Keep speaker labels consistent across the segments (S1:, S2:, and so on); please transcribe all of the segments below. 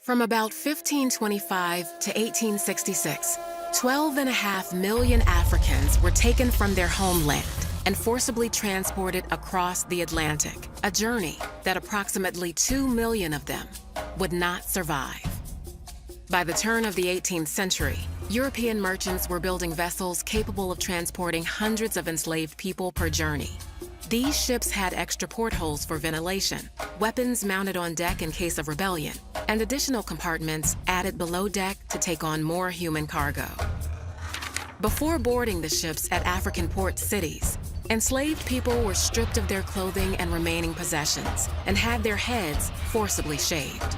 S1: From about 1525 to 1866, 12.5 million Africans were taken from their homeland and forcibly transported across the Atlantic, a journey that approximately 2 million of them would not survive. By the turn of the 18th century, European merchants were building vessels capable of transporting hundreds of enslaved people per journey. These ships had extra portholes for ventilation, weapons mounted on deck in case of rebellion, and additional compartments added below deck to take on more human cargo. Before boarding the ships at African port cities, enslaved people were stripped of their clothing and remaining possessions and had their heads forcibly shaved.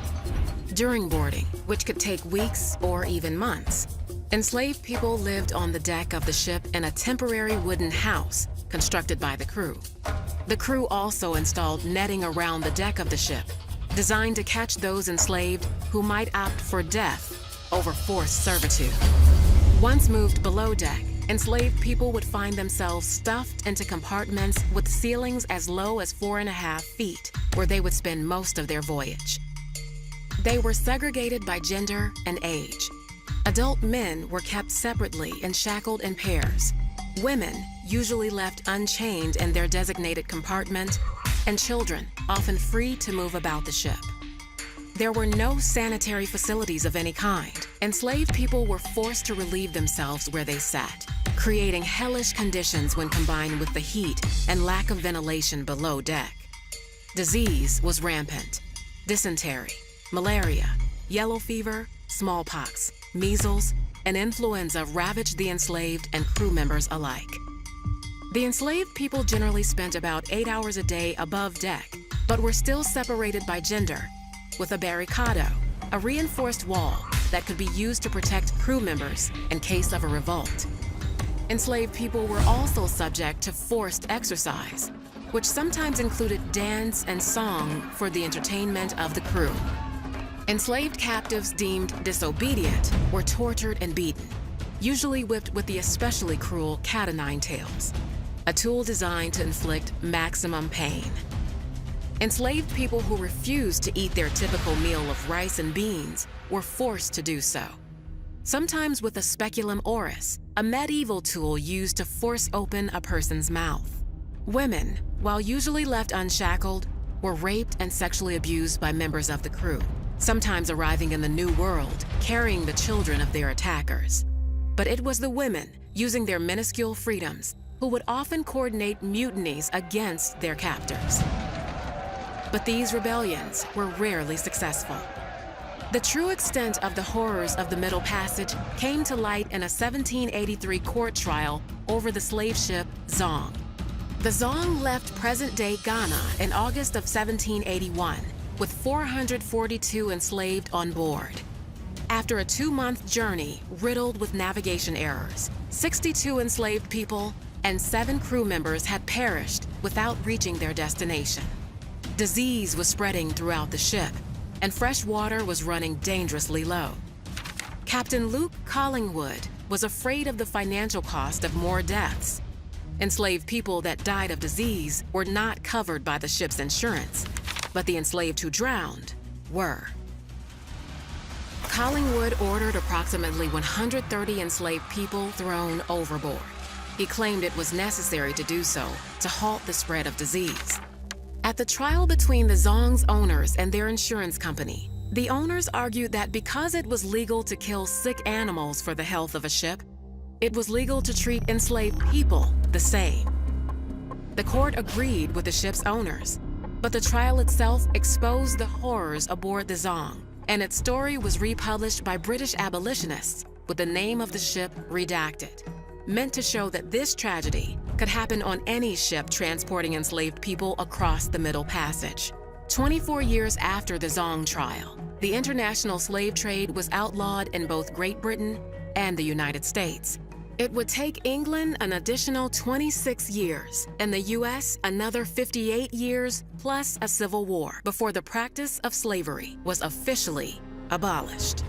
S1: During boarding, which could take weeks or even months, enslaved people lived on the deck of the ship in a temporary wooden house constructed by the crew. The crew also installed netting around the deck of the ship, designed to catch those enslaved who might opt for death over forced servitude. Once moved below deck, enslaved people would find themselves stuffed into compartments with ceilings as low as 4.5 feet, where they would spend most of their voyage. They were segregated by gender and age. Adult men were kept separately and shackled in pairs. Women usually left unchained in their designated compartment, and children often free to move about the ship. There were no sanitary facilities of any kind. Enslaved people were forced to relieve themselves where they sat, creating hellish conditions when combined with the heat and lack of ventilation below deck. Disease was rampant. Dysentery, malaria, yellow fever, smallpox, measles, and influenza ravaged the enslaved and crew members alike. The enslaved people generally spent about 8 hours a day above deck, but were still separated by gender, with a barricado, a reinforced wall that could be used to protect crew members in case of a revolt. Enslaved people were also subject to forced exercise, which sometimes included dance and song for the entertainment of the crew. Enslaved captives deemed disobedient were tortured and beaten, usually whipped with the especially cruel cat-o'-nine tails, a tool designed to inflict maximum pain. Enslaved people who refused to eat their typical meal of rice and beans were forced to do so, sometimes with a speculum oris, a medieval tool used to force open a person's mouth. Women, while usually left unshackled, were raped and sexually abused by members of the crew, sometimes arriving in the New World, carrying the children of their attackers. But it was the women, using their minuscule freedoms, who would often coordinate mutinies against their captors. But these rebellions were rarely successful. The true extent of the horrors of the Middle Passage came to light in a 1783 court trial over the slave ship Zong. The Zong left present-day Ghana in August of 1781, with 442 enslaved on board. After a 2-month journey riddled with navigation errors, 62 enslaved people and 7 crew members had perished without reaching their destination. Disease was spreading throughout the ship, and fresh water was running dangerously low. Captain Luke Collingwood was afraid of the financial cost of more deaths. Enslaved people that died of disease were not covered by the ship's insurance, but the enslaved who drowned were. Collingwood ordered approximately 130 enslaved people thrown overboard. He claimed it was necessary to do so to halt the spread of disease. At the trial between the Zong's owners and their insurance company, the owners argued that because it was legal to kill sick animals for the health of a ship, it was legal to treat enslaved people the same. The court agreed with the ship's owners, but the trial itself exposed the horrors aboard the Zong, and its story was republished by British abolitionists with the name of the ship redacted, meant to show that this tragedy could happen on any ship transporting enslaved people across the Middle Passage. 24 years after the Zong trial, the international slave trade was outlawed in both Great Britain and the United States. It would take England an additional 26 years and the US another 58 years plus a civil war before the practice of slavery was officially abolished.